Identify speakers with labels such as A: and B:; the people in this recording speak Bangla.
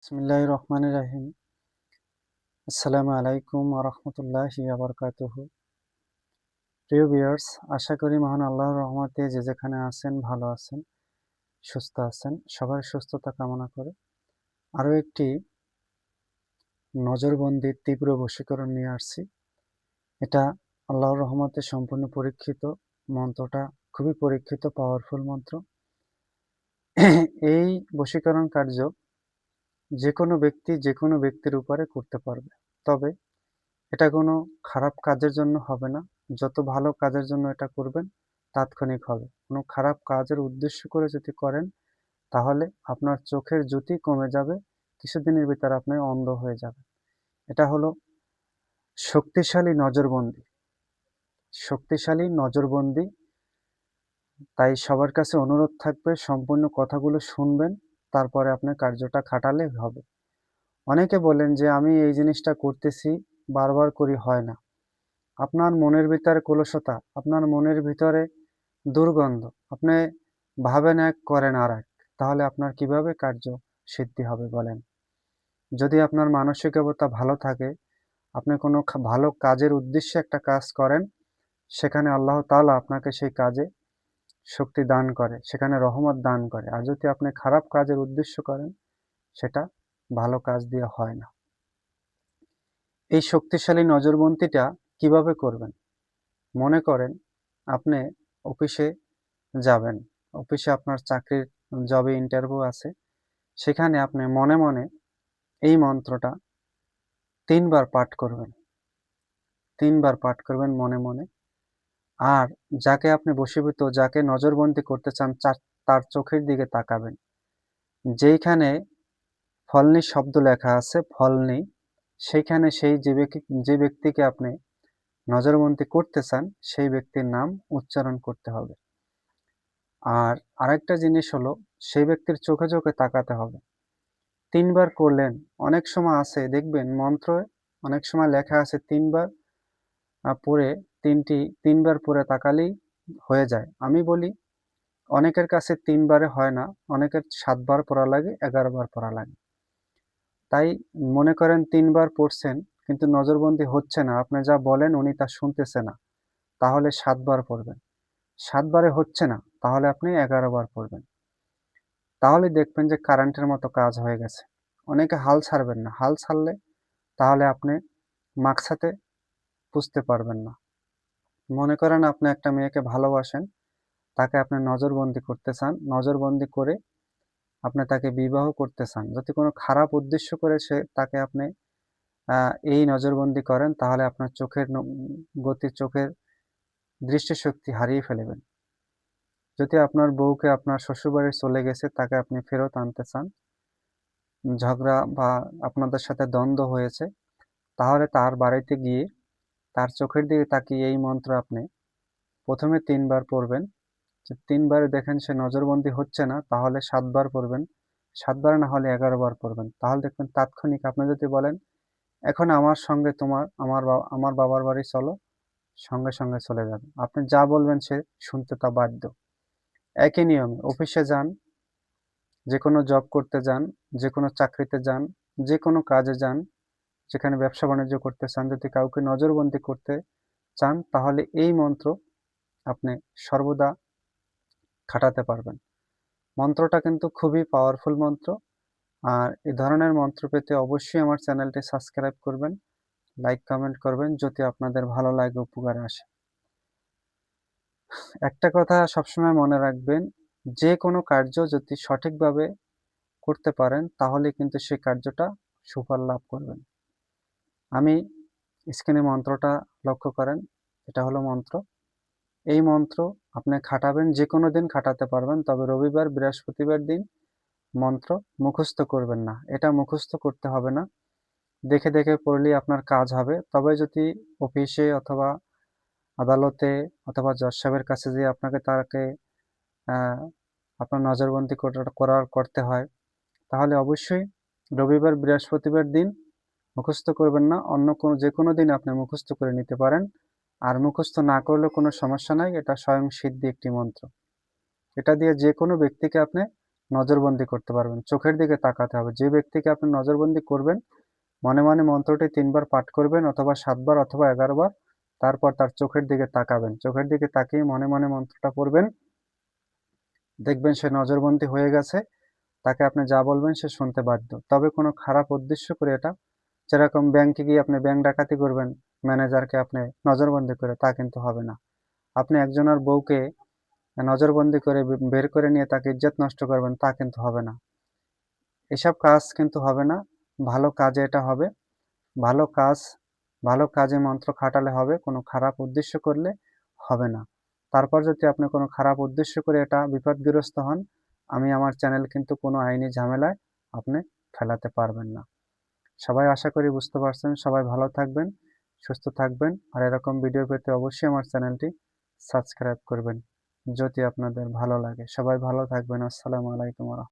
A: বিসমিল্লাহির রহমানির রহিম। আসসালামু আলাইকুম ওয়া রাহমাতুল্লাহি ওয়া বারাকাতুহু। প্রিয় ভিউয়ার্স, আশা করি মহান আল্লাহর রহমতে যে যেখানে আছেন ভালো আছেন, সুস্থ আছেন। সবার সুস্থতা কামনা করে আরও একটি নজরবন্দি তীব্র বশীকরণ নিয়ে আসছি। এটা আল্লাহর রহমতে সম্পূর্ণ পরীক্ষিত। মন্ত্রটা খুবই পরীক্ষিত, পাওয়ারফুল মন্ত্র। এই বশীকরণ কার্য যেকোনো ব্যক্তি যেকোনো ব্যক্তির উপরে করতে পারবে। তবে এটা কোনো খারাপ কাজের জন্য হবে না। যত ভালো কাজের জন্য এটা করবেন, তাৎক্ষণিক হবে। কোনো খারাপ কাজের উদ্দেশ্য করে যদি করেন, তাহলে আপনার চোখের জ্যোতি কমে যাবে। কিছুদিনের ভিতরে আপনি অন্ধ হয়ে যাবেন। এটা হলো শক্তিশালী নজরবন্দী। শক্তিশালী নজরবন্দী। তাই সবার কাছে অনুরোধ থাকবে সম্পূর্ণ কথাগুলো শুনবেন, তারপরে আপনার কার্যটা খাটালে হবে। অনেকে বলেন যে আমি এই জিনিসটা করতেছি, বারবার করি হয় না। আপনার মনের ভিতরে কলুষতা, আপনার মনের ভিতরে দুর্গন্ধ। আপনি ভাবেন এক, করেন আরেক। তাহলে আপনার কিভাবে কার্য সিদ্ধি হবে বলেন? যদি আপনার মানসিকতা ভালো থাকে, আপনি কোনো ভালো কাজের উদ্দেশ্যে একটা কাজ করেন, সেখানে আল্লাহ তাআলা আপনাকে সেই কাজে শক্তি দান করে, সেখানে রহমত দান করে। আর যদি আপনি খারাপ কাজের উদ্দেশ্য করেন, সেটা ভালো কাজ দিয়ে হয় না। এই শক্তিশালী নজরবন্দিটা কিভাবে করবেন? মনে করেন আপনি অফিসে যাবেন। অফিসে আপনার চাকরির জবে ইন্টারভিউ আছে। সেখানে আপনি মনে মনে এই মন্ত্রটা ৩ বার পাঠ করবেন। ৩ বার পাঠ করবেন মনে মনে। আর যাকে আপনি বশীভূত, যাকে নজরবন্দী করতে চান, তার চোখের দিকে তাকাবেন। যেইখানে ফলনি শব্দ লেখা আছে, ফলনি, সেইখানে যে ব্যক্তিকে আপনি নজরবন্দী করতে চান, সেই ব্যক্তির নাম উচ্চারণ করতে হবে। আর আরেকটা জিনিস হলো, সেই ব্যক্তির চোখে চোখে তাকাতে হবে। ৩ বার করলেন। অনেক সময় আছে দেখবেন মন্ত্রে অনেক সময় লেখা আছে ৩ বার পড়ে ৩ বার পড়ে তাকালেই হয়ে যায়। আমি বলি অনেকের কাছে ৩ বারে হয় না, অনেকের ৭ বার পড়া লাগে, ১১ বার পড়া লাগে। তাই মনে করেন ৩ বার পড়ছেন কিন্তু নজরবন্দী হচ্ছে না, আপনি যা বলেন উনি তা শুনতেছে না, তাহলে ৭ বার পড়বেন। ৭ বারে হচ্ছে না, তাহলে আপনি ১১ বার পড়বেন। তাহলে দেখবেন যে কারেন্টের মতো কাজ হয়ে গেছে। অনেকে হাল ছাড়বেন না। হাল ছাড়লে তাহলে আপনি মাকসাদে বুঝতে পারবেন না। মনে করেন আপনি একটা মেয়েকে ভালোবাসেন, তাকে আপনি নজরবন্দী করতে চান। নজরবন্দী করে আপনি তাকে বিবাহ করতে চান। যদি কোনো খারাপ উদ্দেশ্য করে তাকে আপনি এই নজরবন্দী করেন, তাহলে আপনার চোখের গতি, চোখের দৃষ্টিশক্তি হারিয়ে ফেলবেন। যদি আপনার বউকে আপনার শ্বশুরবাড়ি চলে গেছে, তাকে আপনি ফেরত আনতে চান, ঝগড়া বা আপনাদের সাথে দ্বন্দ্ব হয়েছে, তাহলে তার বাড়িতে গিয়ে তার চোখের দিকে তাকিয়ে এই মন্ত্র আপনি ১ম এ ৩ বার পড়বেন। ৩ বারে দেখেন সে নজরবন্দী হচ্ছে না, তাহলে ৭ বার পড়বেন। ৭ বার না হলে ১১ বার পড়বেন। তাহলে দেখবেন তাৎক্ষণিক আপনি যদি বলেন, "এখন আমার সঙ্গে আমার বাবার বাড়ি চলো", সঙ্গে সঙ্গে চলে যাবে। আপনি যা বলবেন সে শুনতে তা বাধ্য। একই নিয়মে অফিসে যান, যেকোনো জব করতে যান, যেকোনো চাকরিতে যান, যেকোনো কাজে যান, যেখানে ব্যবসা-বাণিজ্য করতে চান, যদি কাউকে নজরবন্দী করতে চান, তাহলে এই মন্ত্র আপনি সর্বদা খাটাতে পারবেন। মন্ত্রটা কিন্তু খুবই পাওয়ারফুল মন্ত্র। আর এ ধরনের মন্ত্র পেতে অবশ্যই আমার চ্যানেলটি সাবস্ক্রাইব করবেন, লাইক, কমেন্ট করবেন যদি আপনাদের ভালো লাগে, উপকারে আসে। একটা কথা সবসময় মনে রাখবেন, যে কোনো কার্য যদি সঠিকভাবে করতে পারেন, তাহলে কিন্তু সেই কার্যটা সুফল লাভ করবেন। আমি স্ক্রিনে মন্ত্রটা লক্ষ্য করেন, এটা হলো মন্ত্র। এই মন্ত্র আপনি খাটাবেন, যেকোনো দিন খাটাতে পারবেন, তবে রবিবার, বৃহস্পতিবার দিন মন্ত্র মুখস্থ করবেন না। এটা মুখস্থ করতে হবে না। দেখে দেখে পড়লেই আপনার কাজ হবে। তবে যদি অফিসে অথবা আদালতে অথবা জজ সাহেবের কাছে যেয়ে তাকে আহ, আপনার নজরবন্দি করতে হয়, তাহলে অবশ্যই রবিবার, বৃহস্পতিবার দিন মুখস্থ করবেন না। অন্য যেকোনো দিন আপনি মুখস্থ করে নিতে পারেন। আর মুখস্থ না করলেও কোনো সমস্যা নাই। এটা স্বয়ং সিদ্ধি একটি মন্ত্র। এটা দিয়ে যেকোনো ব্যক্তিকে আপনি নজরবন্দি করতে পারবেন। চোখের দিকে তাকাতে হবে। যে ব্যক্তিকে আপনি নজরবন্দি করবেন, মনে মনে মন্ত্রটি ৩ বার পাঠ করবেন অথবা ৭ বার অথবা ১১ বার। তারপর তার চোখের দিকে তাকাবেন। চোখের দিকে তাকিয়ে মনে মনে মন্ত্রটা পড়বেন। দেখবেন সে নজরবন্দী হয়ে গেছে। তাকে আপনি যা বলবেন সে শুনতে বাধ্য। তবে কোনো খারাপ উদ্দেশ্য করে এটা, যেরকম ব্যাংকে গিয়ে আপনি ব্যাংক ডাকাতি করবেন, ম্যানেজারকে আপনি নজরবন্দী করে, তা কিন্তু হবে না। আপনি একজনের বউকে নজরবন্দী করে বের করে নিয়ে তাকে ইজ্জত নষ্ট করবেন, তা কিন্তু হবে না। এসব কাজ কিন্তু হবে না। ভালো কাজে এটা হবে। ভালো কাজ, ভালো কাজে মন্ত্র খাটালে হবে, কোনো খারাপ উদ্দেশ্য করলে হবে না। তারপর যদি আপনি কোনো খারাপ উদ্দেশ্য করে এটা বিপদগ্রস্ত হন, আমি আমার চ্যানেল কিন্তু কোনো আইনি ঝামেলায় আপনি ফেলাতে পারবেন না। সবাই আশা করি বুঝতে পারছেন। সবাই ভালো থাকবেন, সুস্থ থাকবেন। আর এরকম ভিডিও পেতে অবশ্যই আমার চ্যানেলটি সাবস্ক্রাইব করবেন, যদি আপনাদের ভালো লাগে। সবাই ভালো থাকবেন। আসসালামু আলাইকুম।